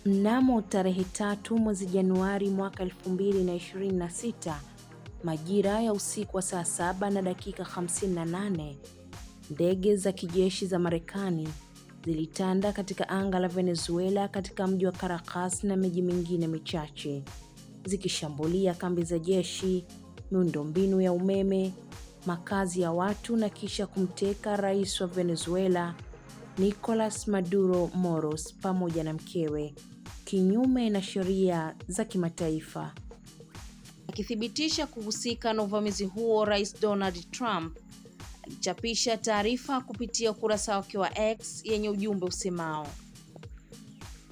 Mnamo tarehe 3 mwezi Januari mwaka 2026, majira ya usiku wa saa 7 na dakika 58, ndege za kijeshi za Marekani zilitanda katika anga la Venezuela katika mji wa Caracas na miji mingine michache, zikishambulia kambi za jeshi, miundombinu ya umeme, makazi ya watu na kisha kumteka rais wa Venezuela Nicolas Maduro Moros pamoja na mkewe, kinyume na sheria za kimataifa. Akithibitisha kuhusika na uvamizi huo, Rais Donald Trump alichapisha taarifa kupitia ukurasa wake wa X yenye ujumbe usemao: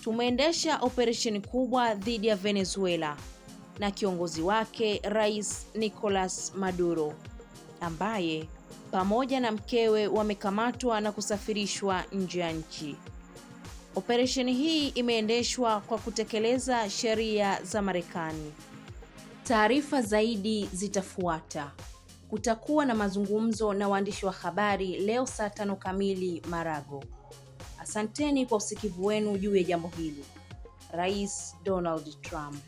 tumeendesha operesheni kubwa dhidi ya Venezuela na kiongozi wake Rais Nicolas Maduro, ambaye pamoja na mkewe wamekamatwa na kusafirishwa nje ya nchi. Operesheni hii imeendeshwa kwa kutekeleza sheria za Marekani. Taarifa zaidi zitafuata. Kutakuwa na mazungumzo na waandishi wa habari leo saa 5 kamili Marago. Asanteni kwa usikivu wenu juu ya jambo hili. Rais Donald Trump.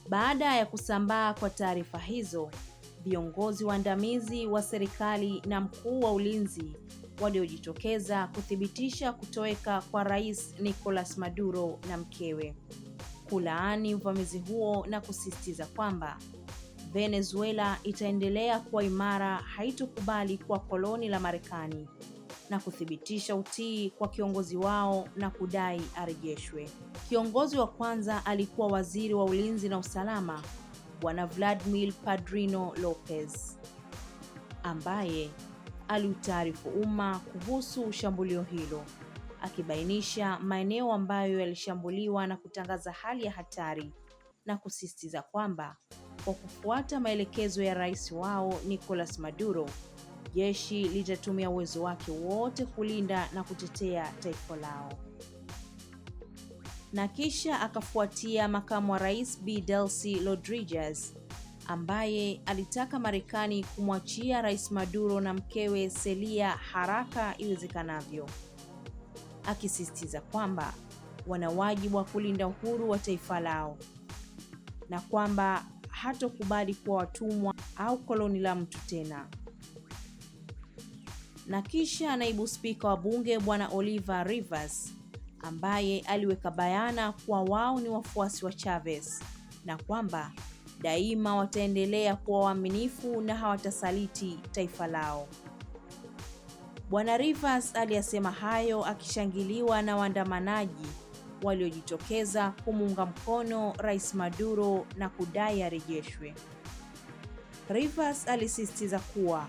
Baada ya kusambaa kwa taarifa hizo, viongozi waandamizi wa serikali na mkuu wa ulinzi waliojitokeza kuthibitisha kutoweka kwa Rais Nicolas Maduro na mkewe, kulaani uvamizi huo na kusisitiza kwamba Venezuela itaendelea kuwa imara, haitokubali kuwa koloni la Marekani, na kuthibitisha utii kwa kiongozi wao na kudai arejeshwe. Kiongozi wa kwanza alikuwa waziri wa ulinzi na usalama, Bwana Vladimir Padrino Lopez, ambaye aliutaarifu umma kuhusu shambulio hilo, akibainisha maeneo ambayo yalishambuliwa na kutangaza hali ya hatari, na kusisitiza kwamba kwa kufuata maelekezo ya rais wao Nicolas Maduro, jeshi litatumia uwezo wake wote kulinda na kutetea taifa lao. Na kisha akafuatia makamu wa rais Bi Delcy Rodriguez, ambaye alitaka Marekani kumwachia Rais Maduro na mkewe Celia haraka iwezekanavyo, akisisitiza kwamba wana wajibu wa kulinda uhuru wa taifa lao na kwamba hatokubali kuwa watumwa au koloni la mtu tena. Na kisha naibu spika wa bunge Bwana Oliver Rivas, ambaye aliweka bayana kuwa wao ni wafuasi wa Chavez na kwamba daima wataendelea kuwa waaminifu na hawatasaliti taifa lao. Bwana Rivas aliyasema hayo akishangiliwa na waandamanaji waliojitokeza kumuunga mkono Rais Maduro na kudai arejeshwe. Rivas alisisitiza kuwa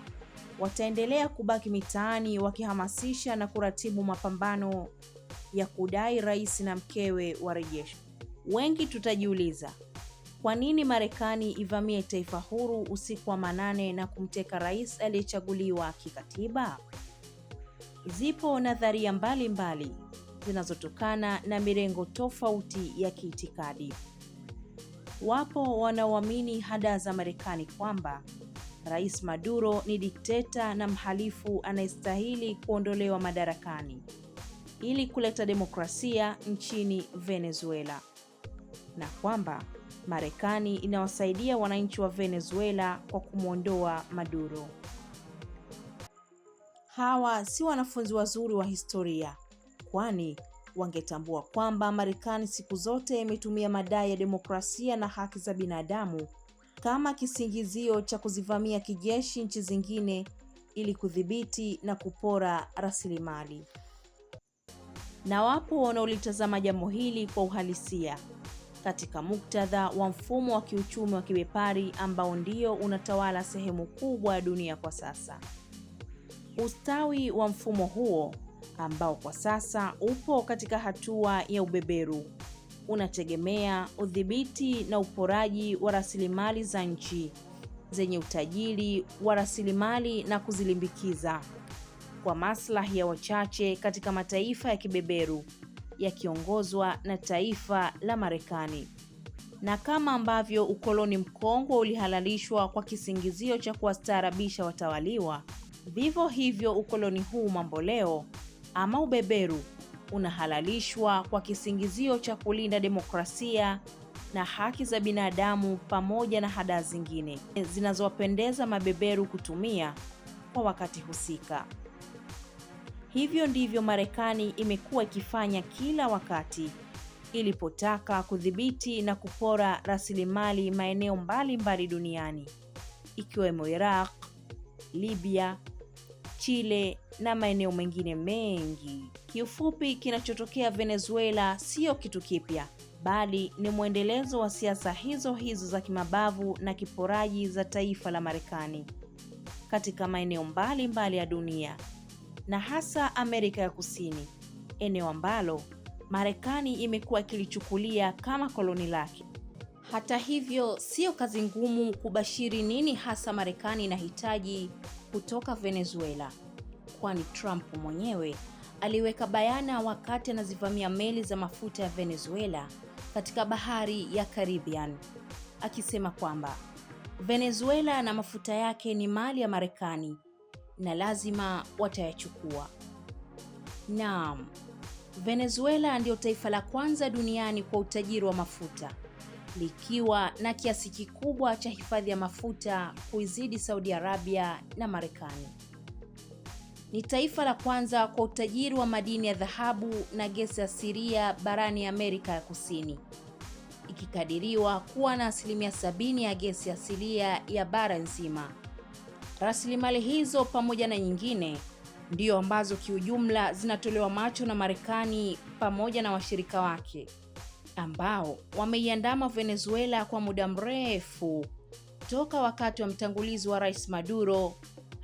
wataendelea kubaki mitaani wakihamasisha na kuratibu mapambano ya kudai rais na mkewe warejeshwe. Wengi tutajiuliza, kwa nini Marekani ivamie taifa huru usiku wa manane na kumteka rais aliyechaguliwa kikatiba? Zipo nadharia mbalimbali zinazotokana na mirengo tofauti ya kiitikadi. Wapo wanaoamini hadaa za Marekani kwamba Rais Maduro ni dikteta na mhalifu anayestahili kuondolewa madarakani ili kuleta demokrasia nchini Venezuela, na kwamba Marekani inawasaidia wananchi wa Venezuela kwa kumwondoa Maduro. Hawa si wanafunzi wazuri wa historia, kwani wangetambua kwamba Marekani siku zote imetumia madai ya demokrasia na haki za binadamu kama kisingizio cha kuzivamia kijeshi nchi zingine ili kudhibiti na kupora rasilimali. Na wapo wanaolitazama jambo hili kwa uhalisia katika muktadha wa mfumo wa kiuchumi wa kibepari ambao ndio unatawala sehemu kubwa ya dunia kwa sasa. Ustawi wa mfumo huo ambao kwa sasa upo katika hatua ya ubeberu unategemea udhibiti na uporaji wa rasilimali za nchi zenye utajiri wa rasilimali na kuzilimbikiza kwa maslahi ya wachache katika mataifa ya kibeberu yakiongozwa na taifa la Marekani. Na kama ambavyo ukoloni mkongwe ulihalalishwa kwa kisingizio cha kuwastaarabisha watawaliwa, vivyo hivyo ukoloni huu mamboleo ama ubeberu unahalalishwa kwa kisingizio cha kulinda demokrasia na haki za binadamu pamoja na hadaa zingine zinazowapendeza mabeberu kutumia kwa wakati husika. Hivyo ndivyo Marekani imekuwa ikifanya kila wakati ilipotaka kudhibiti na kupora rasilimali maeneo mbalimbali duniani, ikiwemo Iraq, Libya, Chile na maeneo mengine mengi. Kiufupi, kinachotokea Venezuela sio kitu kipya, bali ni mwendelezo wa siasa hizo hizo za kimabavu na kiporaji za taifa la Marekani katika maeneo mbalimbali ya dunia, na hasa Amerika ya Kusini, eneo ambalo Marekani imekuwa ikilichukulia kama koloni lake. Hata hivyo, sio kazi ngumu kubashiri nini hasa Marekani inahitaji kutoka Venezuela, kwani Trump mwenyewe aliweka bayana wakati anazivamia meli za mafuta ya Venezuela katika bahari ya Caribbean, akisema kwamba Venezuela na mafuta yake ni mali ya Marekani na lazima watayachukua. Naam, Venezuela ndio taifa la kwanza duniani kwa utajiri wa mafuta, likiwa na kiasi kikubwa cha hifadhi ya mafuta kuizidi Saudi Arabia na Marekani. Ni taifa la kwanza kwa utajiri wa madini ya dhahabu na gesi asilia barani Amerika ya Kusini, ikikadiriwa kuwa na 70% ya gesi asilia ya bara nzima. Rasilimali hizo pamoja na nyingine ndio ambazo kiujumla zinatolewa macho na Marekani pamoja na washirika wake ambao wameiandama Venezuela kwa muda mrefu, toka wakati wa mtangulizi wa Rais Maduro,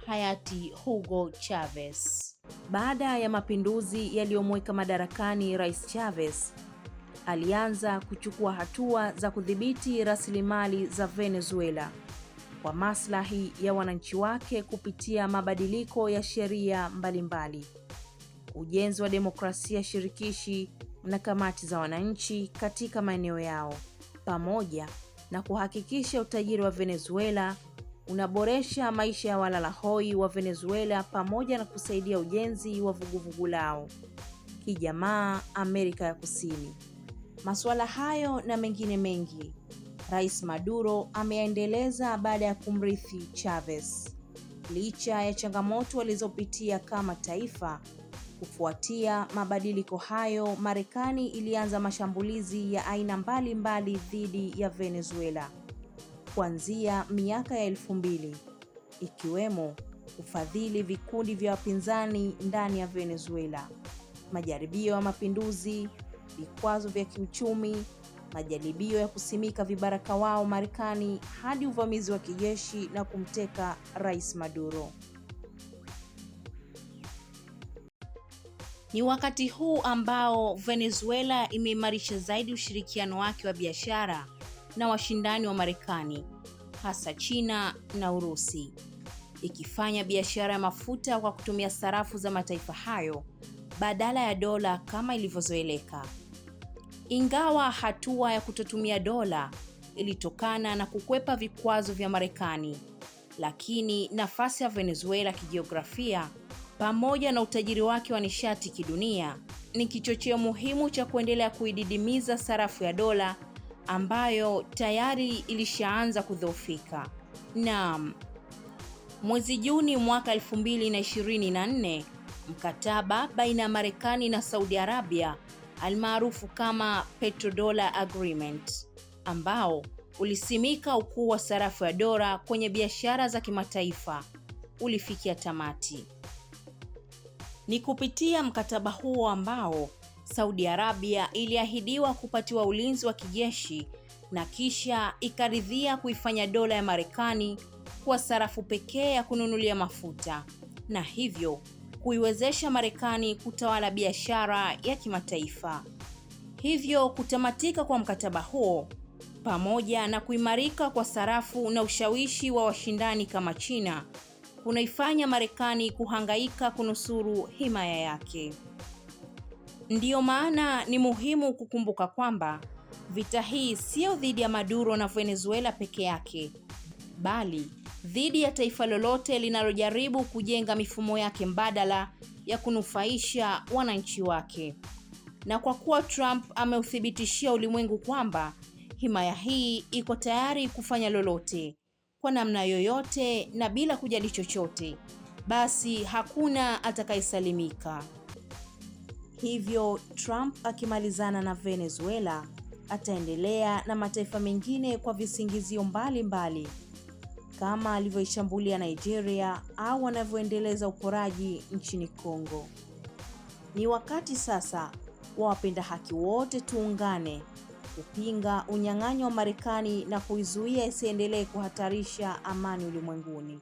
hayati Hugo Chavez. Baada ya mapinduzi yaliyomweka madarakani Rais Chavez, alianza kuchukua hatua za kudhibiti rasilimali za Venezuela kwa maslahi ya wananchi wake kupitia mabadiliko ya sheria mbalimbali, ujenzi wa demokrasia shirikishi na kamati za wananchi katika maeneo yao, pamoja na kuhakikisha utajiri wa Venezuela unaboresha maisha ya walala hoi wa Venezuela pamoja na kusaidia ujenzi wa vuguvugu lao kijamaa Amerika ya Kusini. Masuala hayo na mengine mengi Rais Maduro ameyaendeleza baada ya kumrithi Chavez, licha ya changamoto walizopitia kama taifa. Kufuatia mabadiliko hayo, Marekani ilianza mashambulizi ya aina mbalimbali dhidi ya Venezuela kuanzia miaka ya 2000, ikiwemo kufadhili vikundi vya wapinzani ndani ya Venezuela, majaribio ya mapinduzi, vikwazo vya kiuchumi, majaribio ya kusimika vibaraka wao Marekani, hadi uvamizi wa kijeshi na kumteka Rais Maduro. Ni wakati huu ambao Venezuela imeimarisha zaidi ushirikiano wake wa biashara na washindani wa Marekani, hasa China na Urusi, ikifanya biashara ya mafuta kwa kutumia sarafu za mataifa hayo badala ya dola kama ilivyozoeleka. Ingawa hatua ya kutotumia dola ilitokana na kukwepa vikwazo vya Marekani, lakini nafasi ya Venezuela kijiografia pamoja na utajiri wake wa nishati kidunia ni kichocheo muhimu cha kuendelea kuididimiza sarafu ya dola ambayo tayari ilishaanza kudhoofika. Naam, mwezi Juni mwaka 2024, mkataba baina ya Marekani na Saudi Arabia almaarufu kama Petrodollar Agreement, ambao ulisimika ukuu wa sarafu ya dola kwenye biashara za kimataifa, ulifikia tamati. Ni kupitia mkataba huo ambao Saudi Arabia iliahidiwa kupatiwa ulinzi wa kijeshi na kisha ikaridhia kuifanya dola ya Marekani kuwa sarafu pekee ya kununulia mafuta, na hivyo kuiwezesha Marekani kutawala biashara ya kimataifa. Hivyo kutamatika kwa mkataba huo pamoja na kuimarika kwa sarafu na ushawishi wa washindani kama China kunaifanya Marekani kuhangaika kunusuru himaya yake. Ndiyo maana ni muhimu kukumbuka kwamba vita hii sio dhidi ya Maduro na Venezuela peke yake, bali dhidi ya taifa lolote linalojaribu kujenga mifumo yake mbadala ya kunufaisha wananchi wake. Na kwa kuwa Trump ameuthibitishia ulimwengu kwamba himaya hii iko tayari kufanya lolote kwa namna yoyote na bila kujali chochote, basi hakuna atakayesalimika. Hivyo Trump akimalizana na Venezuela, ataendelea na mataifa mengine kwa visingizio mbalimbali, kama alivyoishambulia Nigeria au wanavyoendeleza uporaji nchini Kongo. Ni wakati sasa wa wapenda haki wote tuungane kupinga unyang'anyi wa Marekani na kuizuia isiendelee kuhatarisha amani ulimwenguni.